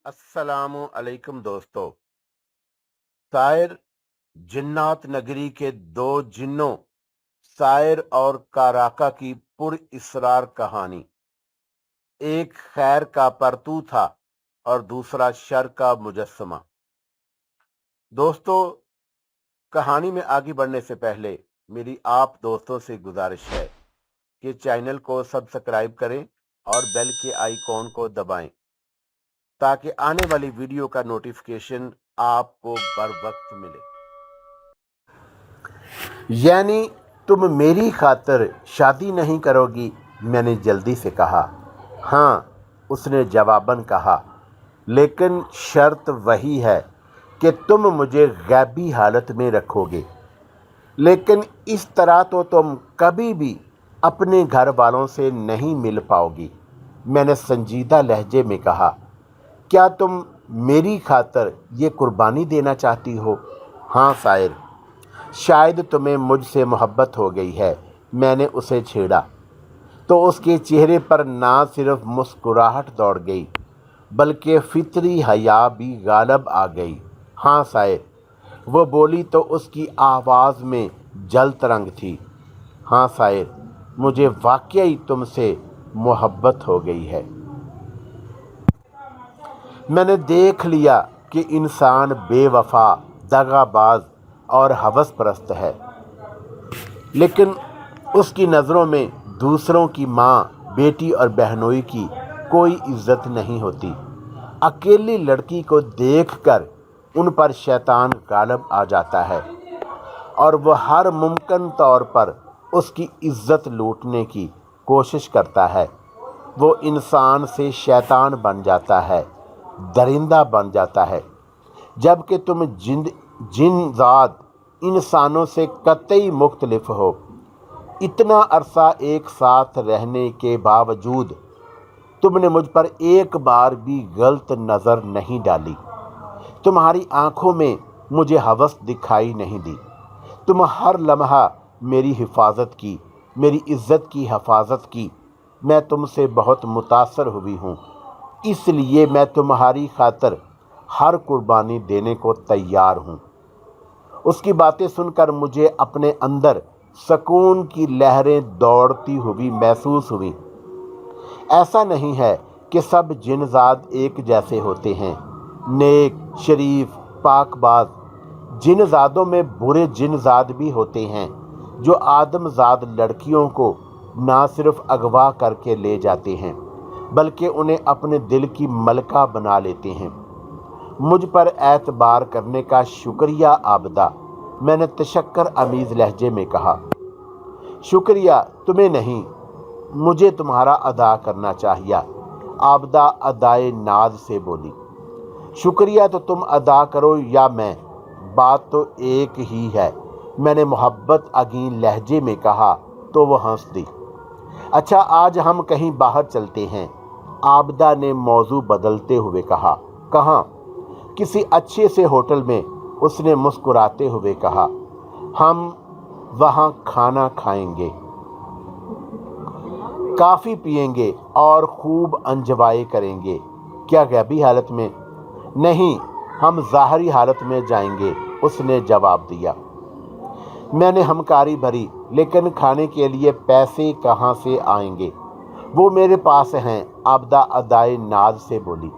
अस्सलामु अलैकुम दोस्तों। शायर जिन्नात नगरी के दो जिन्नों शायर और काराका की पुर इसरार कहानी। एक खैर का परतू था और दूसरा शर का मुजस्समा। दोस्तों, कहानी में आगे बढ़ने से पहले मेरी आप दोस्तों से गुजारिश है कि चैनल को सब्सक्राइब करें और बेल के आइकॉन को दबाएं ताकि आने वाली वीडियो का नोटिफिकेशन आपको बर वक्त मिले। यानी तुम मेरी खातिर शादी नहीं करोगी? मैंने जल्दी से कहा। हाँ, उसने जवाबन कहा, लेकिन शर्त वही है कि तुम मुझे गैबी हालत में रखोगे। लेकिन इस तरह तो तुम कभी भी अपने घर वालों से नहीं मिल पाओगी। मैंने संजीदा लहजे में कहा, क्या तुम मेरी खातिर ये कुर्बानी देना चाहती हो? हाँ शायर, शायद तुम्हें मुझसे मोहब्बत हो गई है। मैंने उसे छेड़ा तो उसके चेहरे पर ना सिर्फ मुस्कुराहट दौड़ गई बल्कि फितरी हया भी गालब आ गई। हाँ शायर, वो बोली तो उसकी आवाज़ में जल तरंग थी। हाँ शायर, मुझे वाकई तुमसे मोहब्बत हो गई है। मैंने देख लिया कि इंसान बेवफा, दगाबाज और हवस परस्त है, लेकिन उसकी नज़रों में दूसरों की माँ, बेटी और बहनोई की कोई इज्जत नहीं होती। अकेली लड़की को देखकर उन पर शैतान गालिब आ जाता है और वह हर मुमकिन तौर पर उसकी इज्जत लूटने की कोशिश करता है। वो इंसान से शैतान बन जाता है, दरिंदा बन जाता है, जबकि तुम जिनजात इंसानों से कतई मुख्तलिफ हो। इतना अरसा एक साथ रहने के बावजूद तुमने मुझ पर एक बार भी गलत नज़र नहीं डाली। तुम्हारी आंखों में मुझे हवस दिखाई नहीं दी। तुम हर लम्हा मेरी हिफाजत की, मेरी इज्जत की हिफाजत की। मैं तुमसे बहुत मुतासर हुई हूँ, इसलिए मैं तुम्हारी खातिर हर कुर्बानी देने को तैयार हूँ। उसकी बातें सुनकर मुझे अपने अंदर सुकून की लहरें दौड़ती हुई महसूस हुई। ऐसा नहीं है कि सब जिनजात एक जैसे होते हैं। नेक, शरीफ, पाकबाज जिनजादों में बुरे जिनजाद भी होते हैं जो आदमजाद लड़कियों को ना सिर्फ अगवा करके ले जाते हैं बल्कि उन्हें अपने दिल की मलका बना लेते हैं। मुझ पर एतबार करने का शुक्रिया आबदा, मैंने तशक्कर अमीज़ लहजे में कहा। शुक्रिया तुम्हें नहीं, मुझे तुम्हारा अदा करना चाहिए, आबदा अदाए नाज से बोली। शुक्रिया तो तुम अदा करो या मैं, बात तो एक ही है, मैंने मोहब्बत अगीन लहजे में कहा तो वो हंस दी। अच्छा, आज हम कहीं बाहर चलते हैं, आबदा ने मौजू बदलते हुए कहा। कहाँ? किसी अच्छे से होटल में, उसने मुस्कुराते हुए कहा। हम वहाँ खाना खाएंगे, काफ़ी पिएंगे और खूब एंजॉय करेंगे। क्या गैबी हालत में? नहीं, हम ज़ाहरी हालत में जाएंगे, उसने जवाब दिया। मैंने हमकारी भरी, लेकिन खाने के लिए पैसे कहाँ से आएंगे? वो मेरे पास हैं, आबदा अदाए नाज से बोली।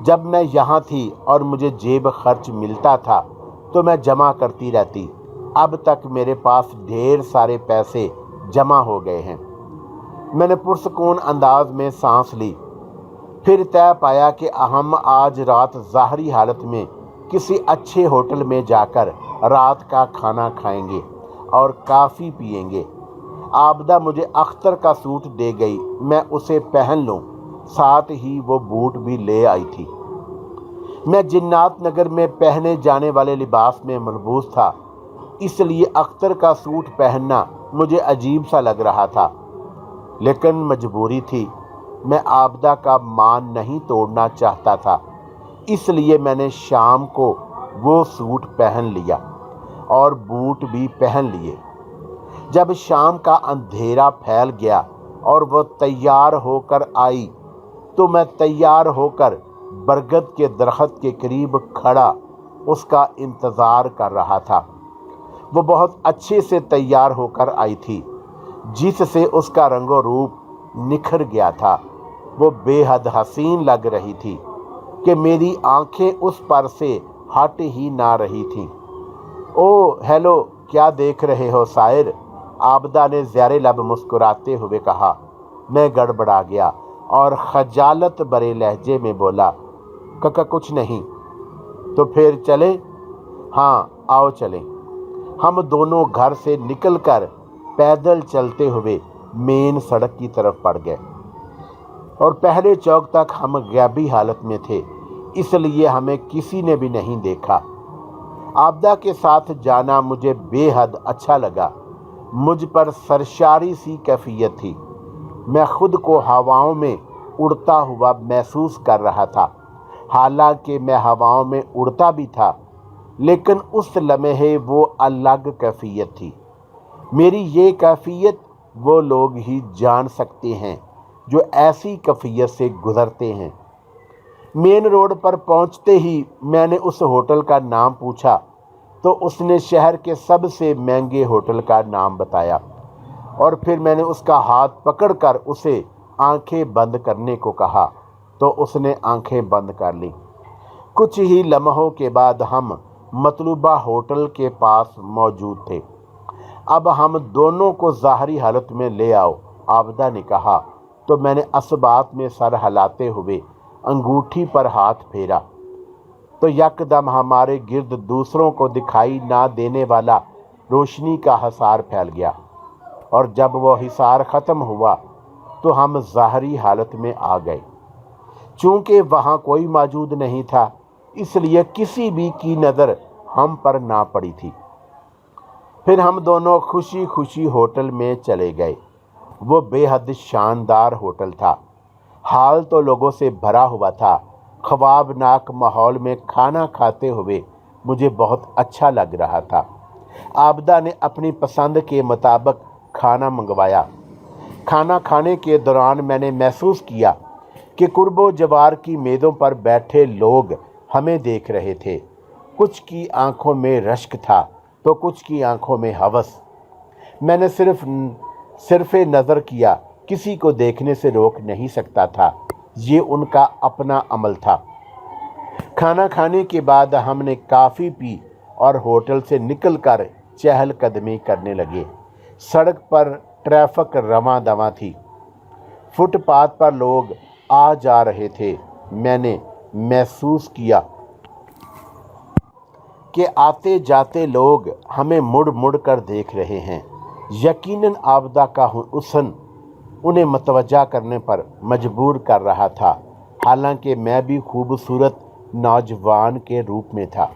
जब मैं यहाँ थी और मुझे जेब खर्च मिलता था तो मैं जमा करती रहती। अब तक मेरे पास ढेर सारे पैसे जमा हो गए हैं। मैंने पुरसकून अंदाज में सांस ली, फिर तय पाया कि हम आज रात ज़ाहरी हालत में किसी अच्छे होटल में जाकर रात का खाना खाएंगे और काफ़ी पिएंगे। आबदा मुझे अख्तर का सूट दे गई, मैं उसे पहन लूं, साथ ही वो बूट भी ले आई थी। मैं जिन्नात नगर में पहने जाने वाले लिबास में मलबूस था, इसलिए अख्तर का सूट पहनना मुझे अजीब सा लग रहा था, लेकिन मजबूरी थी। मैं आबदा का मान नहीं तोड़ना चाहता था, इसलिए मैंने शाम को वो सूट पहन लिया और बूट भी पहन लिए। जब शाम का अंधेरा फैल गया और वो तैयार होकर आई तो मैं तैयार होकर बरगद के दरख्त के करीब खड़ा उसका इंतज़ार कर रहा था। वो बहुत अच्छे से तैयार होकर आई थी, जिससे उसका रंगो रूप निखर गया था। वो बेहद हसीन लग रही थी कि मेरी आंखें उस पर से हट ही ना रही थीं। ओ हेलो, क्या देख रहे हो साहिर? आबदा ने ज़ेरे लब मुस्कुराते हुए कहा। मैं गड़बड़ा गया और खजालत भरे लहजे में बोला, कका कुछ नहीं। तो फिर चले? हाँ आओ चलें। हम दोनों घर से निकलकर पैदल चलते हुए मेन सड़क की तरफ बढ़ गए और पहले चौक तक हम गैबी हालत में थे, इसलिए हमें किसी ने भी नहीं देखा। आबदा के साथ जाना मुझे बेहद अच्छा लगा। मुझ पर सरशारी सी कैफियत थी। मैं खुद को हवाओं में उड़ता हुआ महसूस कर रहा था। हालांकि मैं हवाओं में उड़ता भी था, लेकिन उस लम्हे वो अलग कैफियत थी। मेरी ये कैफियत वो लोग ही जान सकते हैं जो ऐसी कैफियत से गुज़रते हैं। मेन रोड पर पहुंचते ही मैंने उस होटल का नाम पूछा तो उसने शहर के सबसे महंगे होटल का नाम बताया और फिर मैंने उसका हाथ पकड़कर उसे आंखें बंद करने को कहा तो उसने आंखें बंद कर ली। कुछ ही लम्हों के बाद हम मतलूबा होटल के पास मौजूद थे। अब हम दोनों को ज़ाहरी हालत में ले आओ, आबदा ने कहा तो मैंने असबात में सर हिलाते हुए अंगूठी पर हाथ फेरा तो यकदम हमारे गिर्द दूसरों को दिखाई ना देने वाला रोशनी का हिसार फैल गया और जब वो हिसार ख़त्म हुआ तो हम ज़ाहरी हालत में आ गए। चूँकि वहाँ कोई मौजूद नहीं था, इसलिए किसी भी की नज़र हम पर ना पड़ी थी। फिर हम दोनों खुशी खुशी होटल में चले गए। वो बेहद शानदार होटल था। हाल तो लोगों से भरा हुआ था। ख्वाबनाक माहौल में खाना खाते हुए मुझे बहुत अच्छा लग रहा था। आबदा ने अपनी पसंद के मुताबिक खाना मंगवाया। खाना खाने के दौरान मैंने महसूस किया कि कुर्बो जवार की मेज़ों पर बैठे लोग हमें देख रहे थे। कुछ की आंखों में रश्क था तो कुछ की आंखों में हवस। मैंने सिर्फ नज़र किया, किसी को देखने से रोक नहीं सकता था। ये उनका अपना अमल था। खाना खाने के बाद हमने काफ़ी पी और होटल से निकलकर चहलकदमी करने लगे। सड़क पर ट्रैफिक रवां दवां थी। फुटपाथ पर लोग आ जा रहे थे। मैंने महसूस किया कि आते जाते लोग हमें मुड़ मुड़ कर देख रहे हैं। यकीनन आबदा का हुस्न उन्हें मतवज्जा करने पर मजबूर कर रहा था। हालांकि मैं भी खूबसूरत नौजवान के रूप में था।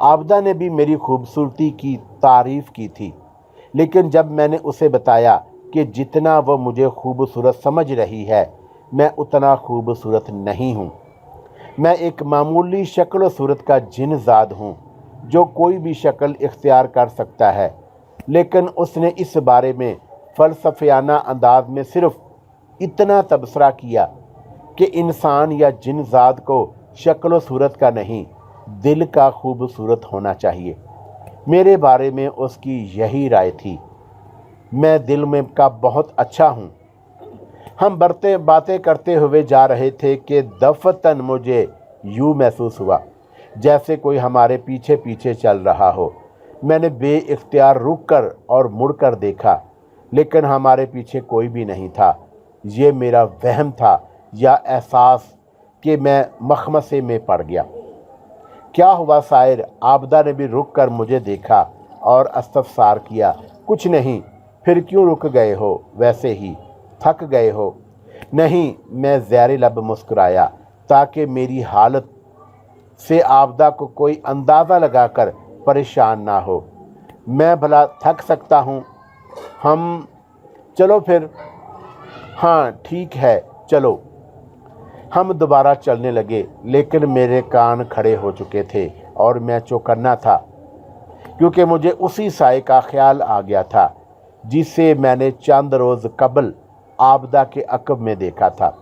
आबदा ने भी मेरी खूबसूरती की तारीफ़ की थी, लेकिन जब मैंने उसे बताया कि जितना वो मुझे खूबसूरत समझ रही है, मैं उतना खूबसूरत नहीं हूँ। मैं एक मामूली शक्ल सूरत का जिनज़ाद हूँ जो कोई भी शक्ल इख्तियार कर सकता है। लेकिन उसने इस बारे में फ़लसफ़ियाना अंदाज में सिर्फ इतना तबसरा किया कि इंसान या जिनज़ाद को शक्ल सूरत का नहीं, दिल का खूबसूरत होना चाहिए। मेरे बारे में उसकी यही राय थी। मैं दिल में का बहुत अच्छा हूँ। हम बातें करते हुए जा रहे थे कि दफ़तन मुझे यूँ महसूस हुआ जैसे कोई हमारे पीछे पीछे चल रहा हो। मैंने बेइख्तियार रुक कर और मुड़ कर देखा, लेकिन हमारे पीछे कोई भी नहीं था। ये मेरा वहम था या एहसास कि मैं मखमसे में पड़ गया। क्या हुआ साहिर? आबदा ने भी रुक कर मुझे देखा और इस्तफसार किया। कुछ नहीं। फिर क्यों रुक गए हो? वैसे ही थक गए हो? नहीं, मैं ज़ेरे लब मुस्कुराया ताकि मेरी हालत से आबदा को कोई अंदाज़ा लगाकर परेशान ना हो। मैं भला थक सकता हूँ। हम चलो फिर। हाँ ठीक है चलो। हम दोबारा चलने लगे, लेकिन मेरे कान खड़े हो चुके थे और मैं चौकन्ना था क्योंकि मुझे उसी साए का ख्याल आ गया था जिसे मैंने चंद रोज़ कबल आबदा के अक़ब में देखा था।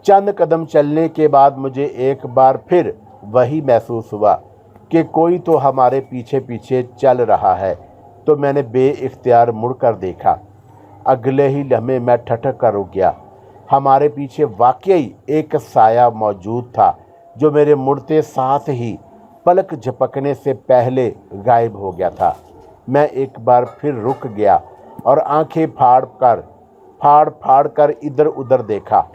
चंद कदम चलने के बाद मुझे एक बार फिर वही महसूस हुआ कि कोई तो हमारे पीछे पीछे चल रहा है। तो मैंने बेइख्तियार मुड़कर देखा। अगले ही लम्हे मैं ठठक कर रुक गया। हमारे पीछे वाकई एक साया मौजूद था जो मेरे मुड़ते साथ ही पलक झपकने से पहले गायब हो गया था। मैं एक बार फिर रुक गया और आंखें फाड़ फाड़ कर इधर उधर देखा,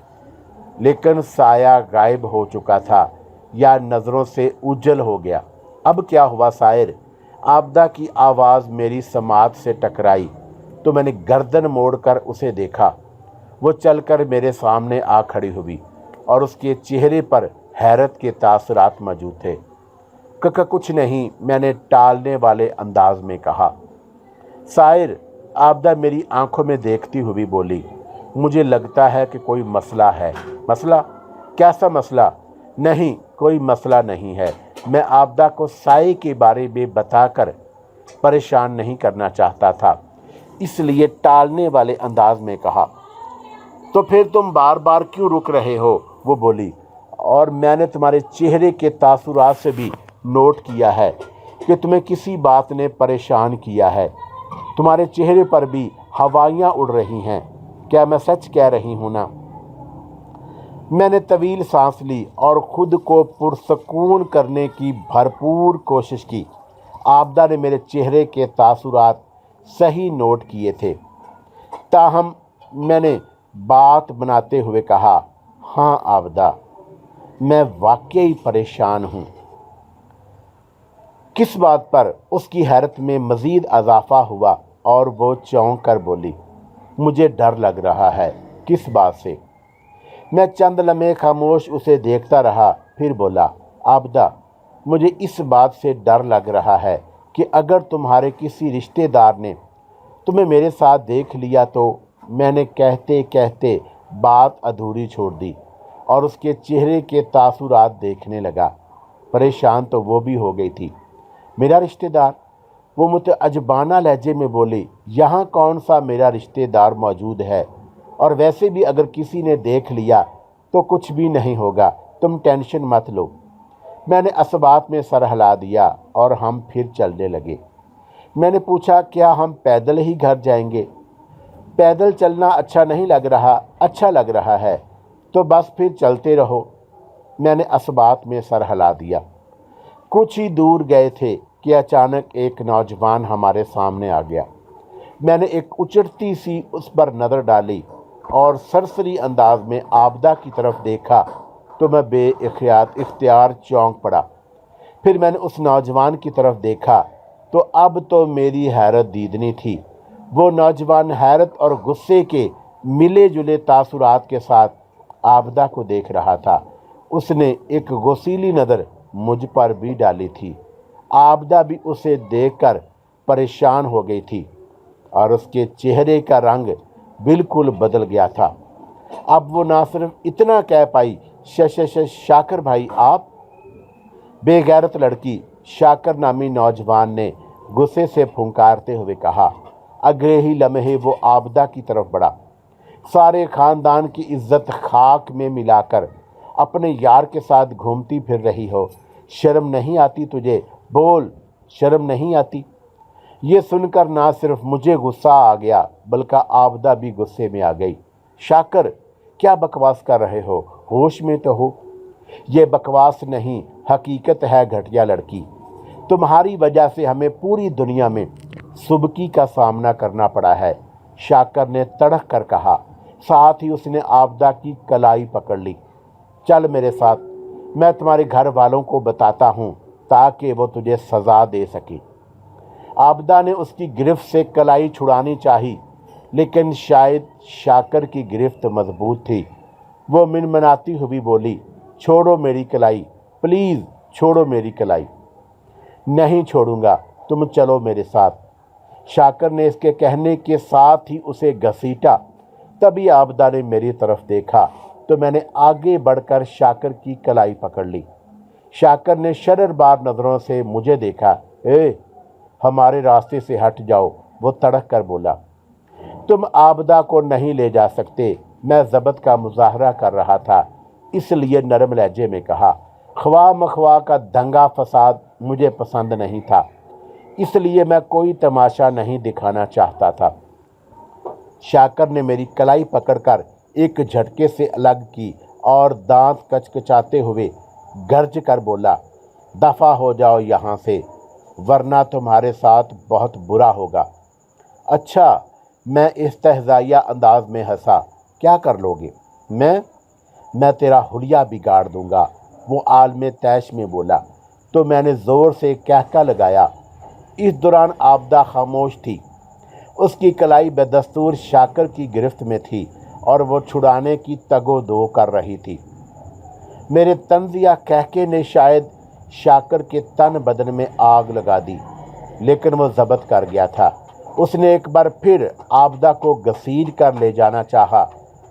लेकिन साया गायब हो चुका था या नज़रों से उजल हो गया। अब क्या हुआ शायर? आबदा की आवाज़ मेरी समात से टकराई तो मैंने गर्दन मोड़कर उसे देखा। वो चलकर मेरे सामने आ खड़ी हुई और उसके चेहरे पर हैरत के तासुरात मौजूद थे। कुछ नहीं, मैंने टालने वाले अंदाज में कहा। शायर, आबदा मेरी आंखों में देखती हुई बोली, मुझे लगता है कि कोई मसला है। मसला? कैसा मसला? नहीं, कोई मसला नहीं है। मैं आबदा को साए के बारे में बताकर परेशान नहीं करना चाहता था, इसलिए टालने वाले अंदाज में कहा। तो फिर तुम बार बार क्यों रुक रहे हो? वो बोली। और मैंने तुम्हारे चेहरे के तासुरात से भी नोट किया है कि तुम्हें किसी बात ने परेशान किया है। तुम्हारे चेहरे पर भी हवाइयाँ उड़ रही हैं। क्या मैं सच कह रही हूँ ना? मैंने तवील सांस ली और खुद को पुरसकून करने की भरपूर कोशिश की। आबदा ने मेरे चेहरे के तासुरात सही नोट किए थे। ताहम मैंने बात बनाते हुए कहा, हाँ आबदा, मैं वाकई परेशान हूँ। किस बात पर? उसकी हैरत में मज़ीद इजाफा हुआ और वो चौंक कर बोली, मुझे डर लग रहा है। किस बात से? मैं चंद लम्हे खामोश उसे देखता रहा, फिर बोला, आबदा, मुझे इस बात से डर लग रहा है कि अगर तुम्हारे किसी रिश्तेदार ने तुम्हें मेरे साथ देख लिया तो। मैंने कहते कहते बात अधूरी छोड़ दी और उसके चेहरे के तासुरात देखने लगा। परेशान तो वो भी हो गई थी। मेरा रिश्तेदार? वो मुतअज्जबाना लहजे में बोली, यहाँ कौन सा मेरा रिश्तेदार मौजूद है? और वैसे भी अगर किसी ने देख लिया तो कुछ भी नहीं होगा, तुम टेंशन मत लो। मैंने असबात में सर हिला दिया और हम फिर चलने लगे। मैंने पूछा, क्या हम पैदल ही घर जाएंगे? पैदल चलना अच्छा नहीं लग रहा। अच्छा लग रहा है तो बस फिर चलते रहो। मैंने असबात में सर हिला दिया। कुछ ही दूर गए थे कि अचानक एक नौजवान हमारे सामने आ गया। मैंने एक उचटती सी उस पर नज़र डाली और सरसरी अंदाज में आबदा की तरफ देखा तो मैं इख्तियार चौंक पड़ा। फिर मैंने उस नौजवान की तरफ देखा तो अब तो मेरी हैरत दीदनी थी। वो नौजवान हैरत और गुस्से के मिले जुले तासुरात के साथ आबदा को देख रहा था। उसने एक गोसीली नज़र मुझ पर भी डाली थी। आबदा भी उसे देखकर परेशान हो गई थी और उसके चेहरे का रंग बिल्कुल बदल गया था। अब वो ना सिर्फ इतना कह पाई, शाकर भाई आप? बेगैरत लड़की, शाकर नामी नौजवान ने गुस्से से फुंकारते हुए कहा। अगले ही लम्हे वो आबदा की तरफ बढ़ा। सारे ख़ानदान की इज्जत खाक में मिलाकर अपने यार के साथ घूमती फिर रही हो। शर्म नहीं आती तुझे? बोल, शर्म नहीं आती? ये सुनकर ना सिर्फ मुझे गुस्सा आ गया बल्कि आबदा भी गुस्से में आ गई। शाकर, क्या बकवास कर रहे हो? होश में तो हो। ये बकवास नहीं, हकीकत है घटिया लड़की। तुम्हारी वजह से हमें पूरी दुनिया में सुबकी का सामना करना पड़ा है, शाकर ने तड़क कर कहा। साथ ही उसने आबदा की कलाई पकड़ ली। चल मेरे साथ, मैं तुम्हारे घर वालों को बताता हूँ ताकि वो तुझे सज़ा दे सके। आबदा ने उसकी गिरफ्त से कलाई छुड़ानी चाही, लेकिन शायद शाकर की गिरफ्त मजबूत थी। वो मिनमनाती हुई बोली, छोड़ो मेरी कलाई, प्लीज़ छोड़ो मेरी कलाई। नहीं छोड़ूंगा, तुम चलो मेरे साथ। शाकर ने इसके कहने के साथ ही उसे घसीटा। तभी आबदा ने मेरी तरफ देखा तो मैंने आगे बढ़कर शाकर की कलाई पकड़ ली। शाकर ने शर्रबार नज़रों से मुझे देखा। हमारे रास्ते से हट जाओ, वो तड़क कर बोला। तुम आबदा को नहीं ले जा सकते। मैं ज़ब्त का मुजाहरा कर रहा था इसलिए नरम लहजे में कहा, ख्वाह मख्वाह का दंगा फसाद मुझे पसंद नहीं था, इसलिए मैं कोई तमाशा नहीं दिखाना चाहता था। शाकर ने मेरी कलाई पकड़कर एक झटके से अलग की और दांत कचकचाते हुए गर्ज कर बोला, दफ़ा हो जाओ यहाँ से, वरना तुम्हारे साथ बहुत बुरा होगा। अच्छा, मैं इस्तेहज़ाइया अंदाज में हंसा, क्या कर लोगे? मैं तेरा हुलिया बिगाड़ दूंगा, वो आलमे तैश में बोला। तो मैंने ज़ोर से कहका लगाया। इस दौरान आबदा खामोश थी। उसकी कलाई बेदस्तूर शाकर की गिरफ्त में थी और वो छुड़ाने की तगो दो कर रही थी। मेरे तंज़िया कहके ने शायद शाकर के तन बदन में आग लगा दी, लेकिन वो ज़ब्त कर गया था। उसने एक बार फिर आबदा को घसीट कर ले जाना चाहा,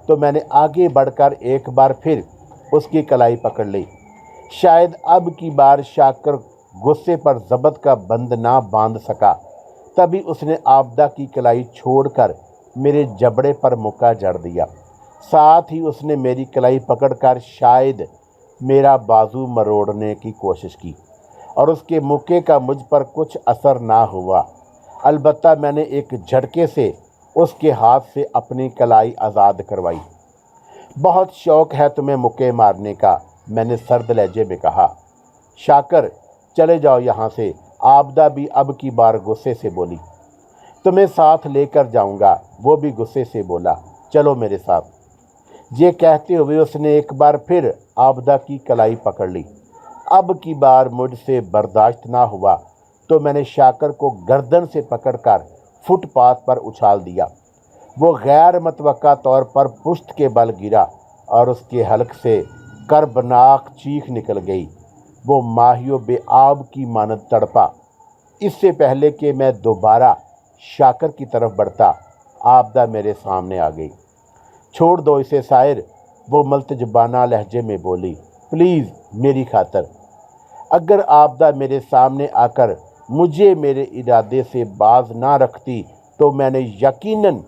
तो मैंने आगे बढ़कर एक बार फिर उसकी कलाई पकड़ ली। शायद अब की बार शाकर गुस्से पर ज़ब्त का बंद ना बांध सका, तभी उसने आबदा की कलाई छोड़कर मेरे जबड़े पर मुक्का जड़ दिया। साथ ही उसने मेरी कलाई पकड़कर शायद मेरा बाजू मरोड़ने की कोशिश की, और उसके मुक्के का मुझ पर कुछ असर ना हुआ। अलबत्ता मैंने एक झटके से उसके हाथ से अपनी कलाई आज़ाद करवाई। बहुत शौक़ है तुम्हें मुक्के मारने का, मैंने सर्द लहजे में कहा। शाकर, चले जाओ यहाँ से, आबदा भी अब की बार गुस्से से बोली। तुम्हें साथ लेकर जाऊँगा, वो भी गुस्से से बोला, चलो मेरे साथ। ये कहते हुए उसने एक बार फिर आबदा की कलाई पकड़ ली। अब की बार मुझसे बर्दाश्त ना हुआ, तो मैंने शाकर को गर्दन से पकड़कर फुटपाथ पर उछाल दिया। वो गैर मतवक्का तौर पर पुश्त के बल गिरा और उसके हलक से कर्बनाक चीख निकल गई। वो माहियो बेआब की मानद तड़पा। इससे पहले कि मैं दोबारा शाकर की तरफ बढ़ता, आबदा मेरे सामने आ गई। छोड़ दो इसे शायर, वो मल्तजबाना लहजे में बोली, प्लीज़ मेरी खातर। अगर आबदा मेरे सामने आकर मुझे मेरे इरादे से बाज ना रखती, तो मैंने यकीनन